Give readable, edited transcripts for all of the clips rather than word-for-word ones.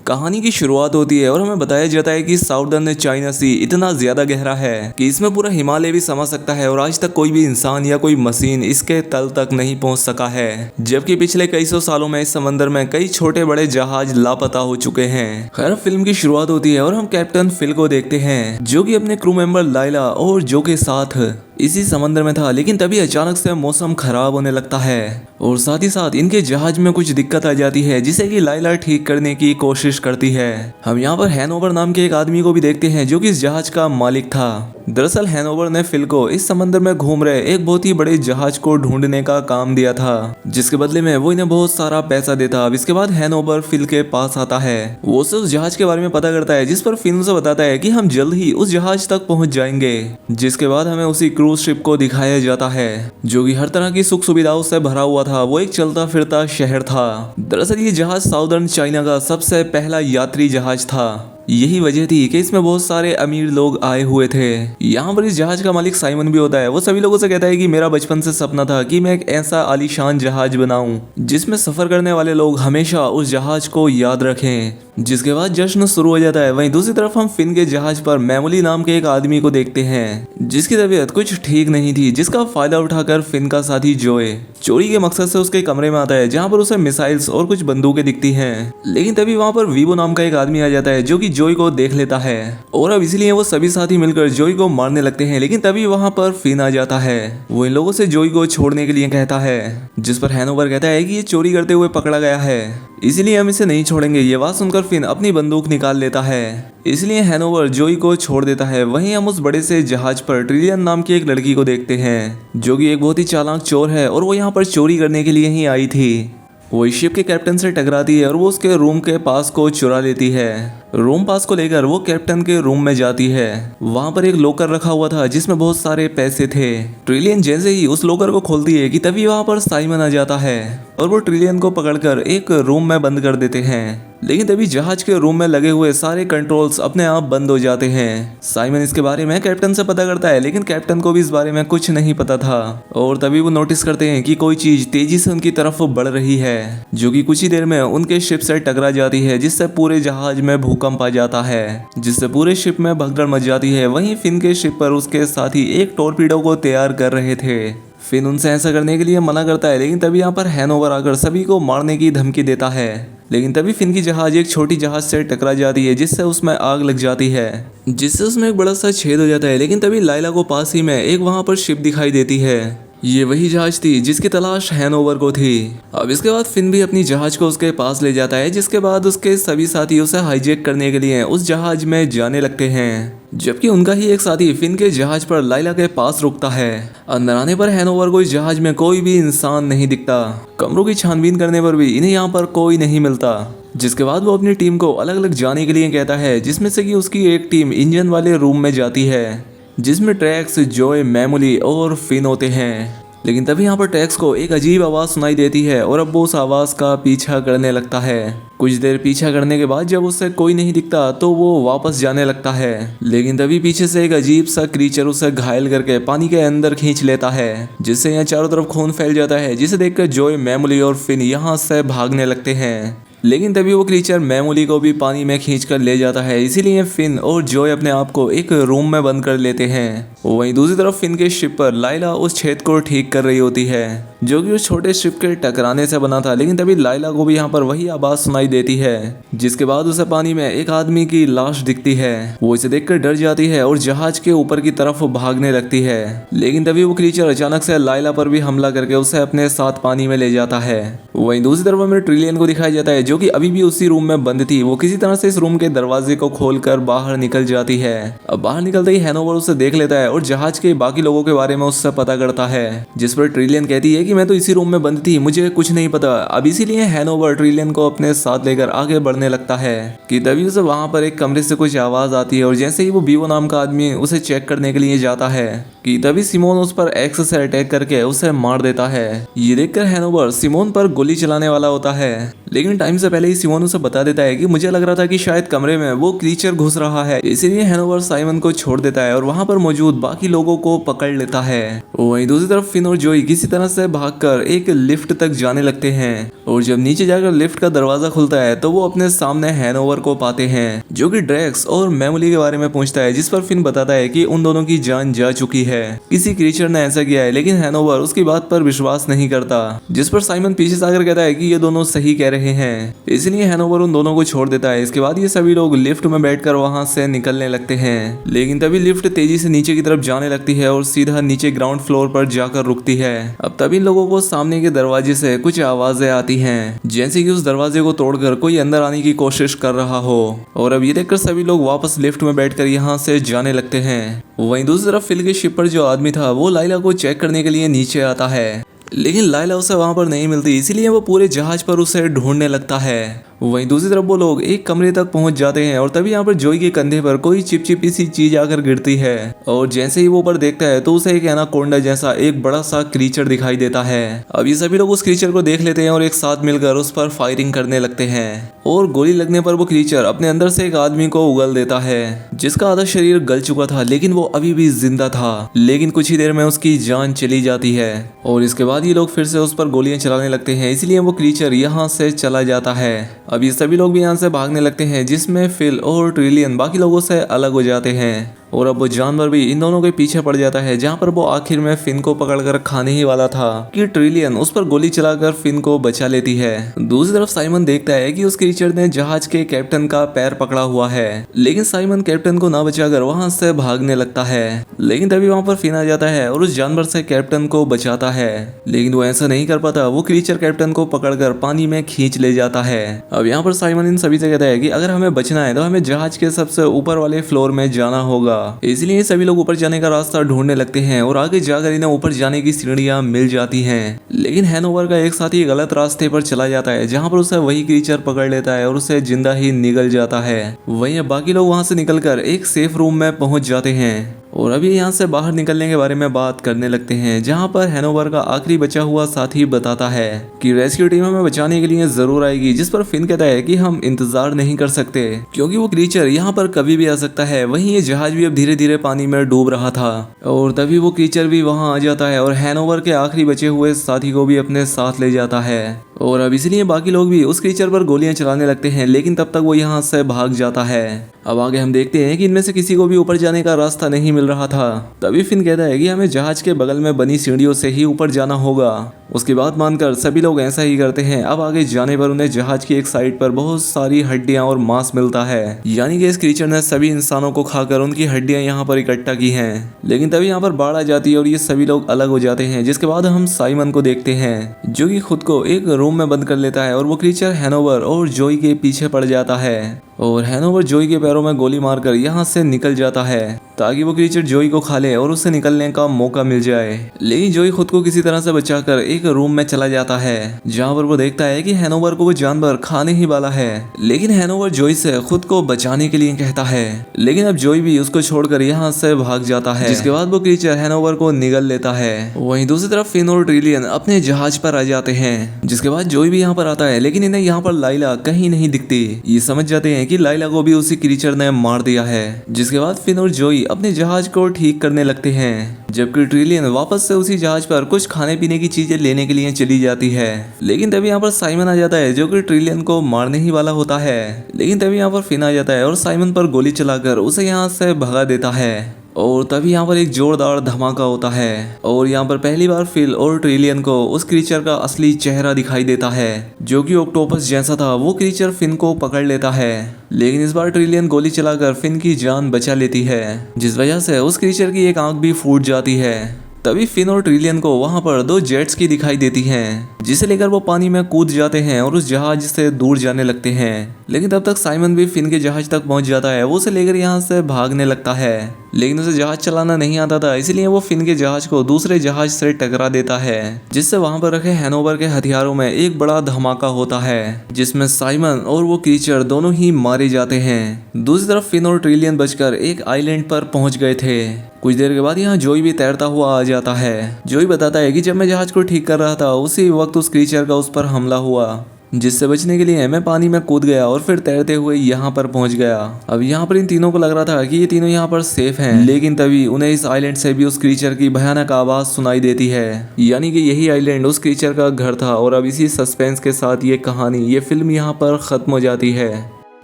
कहानी की शुरुआत होती है और हमें बताया जाता है कि साउदर्न चाइना सी इतना ज्यादा गहरा है कि इसमें पूरा हिमालय भी समा सकता है और आज तक कोई भी इंसान या कोई मशीन इसके तल तक नहीं पहुंच सका है। जबकि पिछले कई सौ सालों में इस समंदर में कई छोटे बड़े जहाज लापता हो चुके हैं। हर फिल्म की शुरुआत होती है और हम कैप्टन फिल को देखते हैं जो कि अपने क्रू मेंबर लाइला और जो के साथ इसी समंदर में था। लेकिन तभी अचानक से मौसम खराब होने लगता है और साथ ही साथ इनके जहाज में कुछ दिक्कत आ जाती है जिसे कि लाइला ठीक करने की कोशिश करती है। हम यहाँ पर हैनोवर नाम के एक आदमी को भी देखते हैं जो कि इस जहाज का मालिक था। दरअसल हैनोवर ने फिल को इस समंदर में घूम रहे एक बहुत ही बड़े जहाज को ढूंढने का काम दिया था जिसके बदले में वो इन्हें बहुत सारा पैसा देता। अब इसके बाद हैनोवर फिल के पास आता है, वो उसे उस जहाज के बारे में पता करता है जिस पर फिल उसे बताता है कि हम जल्द ही उस जहाज तक पहुंच जाएंगे। जिसके बाद हमें उसी क्रूज शिप को दिखाया जाता है जो कि हर तरह की सुख सुविधाओं से भरा हुआ था। वो एक चलता फिरता शहर था। दरअसल ये जहाज साउदर्न चाइना का सबसे पहला यात्री जहाज था। यही वजह थी कि इसमें बहुत सारे अमीर लोग आए हुए थे। यहाँ पर इस जहाज का मालिक साइमन भी होता है। वो सभी लोगों से कहता है कि मेरा बचपन से सपना था कि मैं एक ऐसा आलीशान जहाज बनाऊं जिसमें सफर करने वाले लोग हमेशा उस जहाज को याद रखें। जिसके बाद जश्न शुरू हो जाता है। वहीं दूसरी तरफ हम फिन के जहाज पर मैमोली नाम के एक आदमी को देखते हैं जिसकी तबीयत कुछ ठीक नहीं थी, जिसका फायदा उठाकर फिन का साथी जोए चोरी के मकसद से उसके कमरे में आता है जहां पर उसे मिसाइल्स और कुछ बंदूकें दिखती हैं। लेकिन तभी वहां पर वीवो नाम का एक आदमी आ जाता है जो कि जोई को देख लेता है और अब इसलिए वो सभी साथी मिलकर जोई को मारने लगते हैं। लेकिन तभी वहां पर फिन आ जाता है। वो इन लोगों से जोई को छोड़ने के लिए कहता है, जिस पर हैनोवर कहता है कि ये चोरी करते हुए पकड़ा गया है इसलिए हम इसे नहीं छोड़ेंगे। ये बात सुनकर फिन अपनी बंदूक निकाल लेता है, इसलिए हैनोवर जोई को छोड़ देता है। वहीं हम उस बड़े से जहाज पर ट्रिलियन नाम की एक लड़की को देखते हैं जो कि एक बहुत ही चालाक चोर है और वो यहाँ पर चोरी करने के लिए ही आई थी। वो इस शिप के कैप्टन से टकराती है और वो उसके रूम के पास को चुरा लेती है। रूम पास को लेकर वो कैप्टन के रूम में जाती है। वहां पर एक लॉकर रखा हुआ था जिसमें बहुत सारे पैसे थे। ट्रिलियन जैसे ही उस लॉकर को खोलती है कि तभी वहां पर साइमन आ जाता है और वो ट्रिलियन को पकड़कर एक रूम में बंद कर देते हैं। लेकिन तभी जहाज के रूम में लगे हुए सारे कंट्रोल्स अपने आप बंद हो जाते हैं। साइमन इसके बारे में कैप्टन से पता करता है लेकिन कैप्टन को भी इस बारे में कुछ नहीं पता था और तभी वो नोटिस करते हैं कि कोई चीज तेजी से उनकी तरफ बढ़ रही है जो कि कुछ ही देर में उनके शिप से टकरा जाती है जिससे पूरे जहाज में भूकंप आ जाता है जिससे पूरे शिप में भगदड़ मच जाती है। वहीं फिन के शिप पर उसके साथी एक टॉर्पीडो को तैयार कर रहे थे। फिन उनसे ऐसा करने के लिए मना करता है लेकिन तभी यहाँ पर हैनोवर आकर सभी को मारने की धमकी देता है। लेकिन तभी फिन की जहाज एक छोटी जहाज से टकरा जाती है जिससे उसमें आग लग जाती है जिससे उसमें एक बड़ा सा छेद हो जाता है। लेकिन तभी लाइला को पास ही में एक वहां पर शिप दिखाई देती है। ये वही जहाज थी जिसकी तलाश हैनोवर को थी। अब इसके बाद फिन भी अपनी जहाज को उसके पास ले जाता है जिसके बाद उसके सभी साथी उसे हाईजैक करने के लिए उस जहाज में जाने लगते हैं। जबकि उनका ही एक साथी फिन के जहाज पर लाइला के पास रुकता है। अंदर आने पर हैनोवर को इस जहाज में कोई भी इंसान नहीं दिखता। कमरों की छानबीन करने पर भी इन्हें यहाँ पर कोई नहीं मिलता। जिसके बाद वो अपनी टीम को अलग अलग जाने के लिए कहता है जिसमें से कि उसकी एक टीम इंजन वाले रूम में जाती है जिसमें ट्रैक्स, जोए, मैमोली और फिन होते हैं। लेकिन तभी यहाँ पर टैक्स को एक अजीब आवाज़ सुनाई देती है और अब वो उस आवाज़ का पीछा करने लगता है। कुछ देर पीछा करने के बाद जब उससे कोई नहीं दिखता तो वो वापस जाने लगता है। लेकिन तभी पीछे से एक अजीब सा क्रीचर उसे घायल करके पानी के अंदर खींच लेता है जिससे यहाँ चारों तरफ खून फैल जाता है जिसे देखकर जोए, मैमोली और फिन यहाँ से भागने लगते हैं। लेकिन तभी वो क्रीचर मैमोली को भी पानी में खींचकर ले जाता है, इसीलिए फिन और जोय अपने आप को एक रूम में बंद कर लेते हैं। वहीं दूसरी तरफ फिन के शिप पर लाइला उस छेद को ठीक कर रही होती है जो कि उस छोटे शिप के टकराने से बना था। लेकिन तभी लाइला को भी यहाँ पर वही आवाज सुनाई देती है जिसके बाद उसे पानी में एक आदमी की लाश दिखती है। वो इसे देखकर डर जाती है और जहाज के ऊपर की तरफ भागने लगती है। लेकिन तभी वो क्रीचर अचानक से लाइला पर भी हमला करके उसे अपने साथ पानी में ले जाता है। वहीं दूसरी तरफ हमें ट्रिलियन को दिखाया जाता है जो कि अभी भी उसी रूम में बंद थी। वो किसी तरह से इस रूम के दरवाजे को खोलकर बाहर निकल जाती है। अब बाहर निकलते ही हैनोवर उसे देख लेता है और जहाज के बाकी लोगों के बारे में उससे पता करता है जिस पर ट्रिलियन कहती है कि मैं तो इसी रूम में बंद थी, मुझे कुछ नहीं पता। अब इसीलिए हैनोवर ट्रिलियन को अपने साथ लेकर आगे बढ़ने लगता है कि तभी उसे वहां पर एक कमरे से कुछ आवाज आती है और जैसे ही वो बीवो नाम का आदमी उसे चेक करने के लिए जाता है कि तभी सिमोन उस पर एक्स से अटैक करके उसे मार देता है। ये देखकर हैनोवर सिमोन पर गोली चलाने वाला होता है लेकिन टाइम से पहले ही सिमोन उसे बता देता है कि मुझे लग रहा था कि शायद कमरे में वो क्रीचर घुस रहा है, इसीलिए हैनोवर साइमन को छोड़ देता है और वहां पर मौजूद बाकी लोगों को पकड़ लेता है। वहीं दूसरी तरफ फिन और जोई किसी तरह से भागकर एक लिफ्ट तक जाने लगते हैं और जब नीचे जाकर लिफ्ट का दरवाजा खुलता है तो वो अपने सामने हैनोवर को पाते हैं, जो कि ड्रेक्स और मेमोली के बारे में पूछता है, जिस पर फिन बताता है कि उन दोनों की जान जा चुकी है, किसी क्रीचर ने ऐसा किया है। लेकिन हैनोवर उसकी बात पर विश्वास नहीं करता, जिस पर साइमन पीछे से आकर कहता है कि ये दोनों सही कह रहे हैं, इसलिए हैनोवर उन दोनों को छोड़ देता है। इसके बाद ये सभी लोग लिफ्ट में बैठकर वहां से निकलने लगते हैं, लेकिन तभी लिफ्ट तेजी से नीचे की तरफ जाने लगती है और सीधा नीचे ग्राउंड फ्लोर पर जाकर रुकती है। अब तभी लोगों को सामने के दरवाजे से कुछ आवाजें आती हैं, जैसे कि उस दरवाजे को तोड़कर कोई अंदर आने की कोशिश कर रहा हो। और अब ये देखकर सभी लोग वापस लिफ्ट में बैठकर यहाँ से जाने लगते हैं। वहीं दूसरी तरफ फिल के शिप पर जो आदमी था वो लाइला को चेक करने के लिए नीचे आता है, लेकिन लाइला उसे वहां पर नहीं मिलती, इसीलिए वो पूरे जहाज पर उसे ढूंढने लगता है। वहीं दूसरी तरफ वो लोग एक कमरे तक पहुंच जाते हैं और तभी यहाँ पर जोई के कंधे पर कोई चिपचिपी सी चीज आकर गिरती है और जैसे ही वो ऊपर देखता है तो उसे एक एनाकोंडा जैसा एक बड़ा सा क्रीचर दिखाई देता है। अब ये सभी लोग उस क्रीचर को देख लेते हैं और एक साथ मिलकर उस पर फायरिंग करने लगते हैं और गोली लगने पर वो क्रीचर अपने अंदर से एक आदमी को उगल देता है, जिसका आधा शरीर गल चुका था लेकिन वो अभी भी जिंदा था। लेकिन कुछ ही देर में उसकी जान चली जाती है और इसके बाद ये लोग फिर से उस पर गोलियां चलाने लगते हैं, इसलिए वो क्रीचर यहाँ से चला जाता है। अब ये सभी लोग भी यहाँ से भागने लगते हैं, जिसमें फिल और ट्रिलियन बाकी लोगों से अलग हो जाते हैं और अब वो जानवर भी इन दोनों के पीछे पड़ जाता है, जहाँ पर वो आखिर में फिन को पकड़कर खाने ही वाला था कि ट्रिलियन उस पर गोली चलाकर फिन को बचा लेती है। दूसरी तरफ साइमन देखता है कि उस क्रीचर ने जहाज के कैप्टन का पैर पकड़ा हुआ है, लेकिन साइमन कैप्टन को ना बचाकर वहां से भागने लगता है। लेकिन तभी वहां पर फिन आ जाता है और उस जानवर से कैप्टन को बचाता है, लेकिन वो ऐसा नहीं कर पाता। वो क्रीचर कैप्टन को पकड़कर पानी में खींच ले जाता है। अब यहाँ पर साइमन इन सभी से कहता है कि अगर हमें बचना है तो हमें जहाज के सबसे ऊपर वाले फ्लोर में जाना होगा, इसलिए सभी लोग ऊपर जाने का रास्ता ढूंढने लगते हैं और आगे जाकर इन्हें ऊपर जाने की सीढ़ियां मिल जाती हैं। लेकिन हैनोवर का एक साथी गलत रास्ते पर चला जाता है, जहां पर उसे वही क्रीचर पकड़ लेता है और उसे जिंदा ही निगल जाता है। वहीं बाकी लोग वहां से निकलकर एक सेफ रूम में पहुंच जाते हैं और अभी यहाँ से बाहर निकलने के बारे में बात करने लगते हैं, जहाँ पर हैनोवर का आखिरी बचा हुआ साथी बताता है कि रेस्क्यू टीम हमें बचाने के लिए जरूर आएगी, जिस पर फिन कहता है कि हम इंतजार नहीं कर सकते क्योंकि वो क्रीचर यहाँ पर कभी भी आ सकता है। वहीं ये जहाज भी अब धीरे धीरे पानी में डूब रहा था और तभी वो क्रीचर भी वहाँ आ जाता है और हैनोवर के आखिरी बचे हुए साथी को भी अपने साथ ले जाता है और अब इसलिए बाकी लोग भी उस क्रीचर पर गोलियां चलाने लगते हैं, लेकिन तब तक वो यहाँ से भाग जाता है। अब आगे हम देखते हैं कि इनमें से किसी को भी ऊपर जाने का रास्ता नहीं मिल रहा था। तभी फिन कहता है कि हमें जहाज के बगल में बनी सीढ़ियों से ही ऊपर जाना होगा। उसकी बात मानकर सभी लोग ऐसा ही करते हैं। अब आगे जाने पर उन्हें जहाज की एक साइड पर बहुत सारी हड्डियां और मांस मिलता है, यानी कि इस क्रीचर ने सभी इंसानों को खाकर उनकी हड्डियां यहाँ पर इकट्ठा की हैं। लेकिन तभी यहाँ पर बाढ़ आ जाती है और ये सभी लोग अलग हो जाते हैं, जिसके बाद हम साइमन को देखते हैं जो कि खुद को एक रूम में बंद कर लेता है और वो क्रीचर हैनोवर और जोई के पीछे पड़ जाता है और हैनोवर जोई के पैरों में गोली मारकर यहाँ से निकल जाता है ताकि वो क्रीचर जोई को खा ले और उससे निकलने का मौका मिल जाए। लेकिन जोई खुद को किसी तरह से बचाकर एक रूम में चला जाता है, जहाँ पर वो देखता है कि हैनोवर को वो जानवर खाने ही वाला है। लेकिन हैनोवर जोई से खुद को बचाने के लिए कहता है, लेकिन अब जोई भी उसको छोड़कर यहाँ से भाग जाता है, जिसके बाद वो क्रीचर हैनोवर को निगल लेता है। वहीं दूसरी तरफ फिन और ट्रिलियन अपने जहाज पर आ जाते हैं, जिसके बाद जोई भी यहाँ पर आता है, लेकिन इन्हें यहाँ पर लाइला कहीं नहीं दिखती। ये समझ जाते हैं कि लाइला को भी उसी क्रीचर ने मार दिया है, जिसके बाद फिन और जोई अपने जहाज को ठीक करने लगते हैं, जबकि ट्रिलियन वापस से उसी जहाज पर कुछ खाने पीने की चीजें लेने के लिए चली जाती है। लेकिन तभी यहाँ पर साइमन आ जाता है जो कि ट्रिलियन को मारने ही वाला होता है। लेकिन तभी यहाँ पर फिन आ जाता है और साइमन पर गोली चलाकर उसे यहाँ से भगा देता है और तभी यहाँ पर एक जोरदार धमाका होता है और यहाँ पर पहली बार फिल और ट्रिलियन को उस क्रीचर का असली चेहरा दिखाई देता है, जो कि ऑक्टोपस जैसा था। वो क्रीचर फिन को पकड़ लेता है, लेकिन इस बार ट्रिलियन गोली चलाकर फिन की जान बचा लेती है, जिस वजह से उस क्रीचर की एक आंख भी फूट जाती है। तभी फिन और ट्रिलियन को वहां पर दो जेट्स की दिखाई देती हैं, जिसे लेकर वो पानी में कूद जाते हैं और उस जहाज से दूर जाने लगते हैं। लेकिन तब तक साइमन भी फिन के जहाज तक पहुंच जाता है। वो उसे लेकर यहाँ से भागने लगता है, लेकिन उसे जहाज चलाना नहीं आता था, इसलिए वो फिन के जहाज को दूसरे जहाज से टकरा देता है, जिससे वहां पर रखे हैनोवर के हथियारों में एक बड़ा धमाका होता है, जिसमें साइमन और वो क्रीचर दोनों ही मारे जाते हैं। दूसरी तरफ फिन और ट्रिलियन बचकर एक आइलैंड पर पहुंच गए थे। कुछ देर के बाद यहाँ जोई भी तैरता हुआ आ जाता है। जोई बताता है कि जब मैं जहाज को ठीक कर रहा था उसी वक्त उस क्रीचर का उस पर हमला हुआ जिससे बचने के लिए मैं पानी में कूद गया और फिर तैरते हुए यहाँ पर पहुंच गया। अब यहाँ पर इन तीनों को लग रहा था कि ये तीनों यहाँ पर सेफ हैं, लेकिन तभी उन्हें इस आइलैंड से भी उस क्रीचर की भयानक आवाज सुनाई देती है। यानी कि यही आइलैंड उस क्रीचर का घर था। और अब इसी सस्पेंस के साथ ये कहानी, ये फिल्म यहाँ पर खत्म हो जाती है।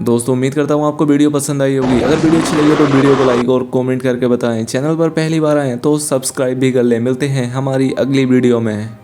दोस्तों उम्मीद करता हूँ आपको वीडियो पसंद आई होगी। अगर वीडियो अच्छी लगी तो वीडियो को लाइक और कमेंट करके बताएं। चैनल पर पहली बार आए तो सब्सक्राइब भी कर लें। मिलते हैं हमारी अगली वीडियो में।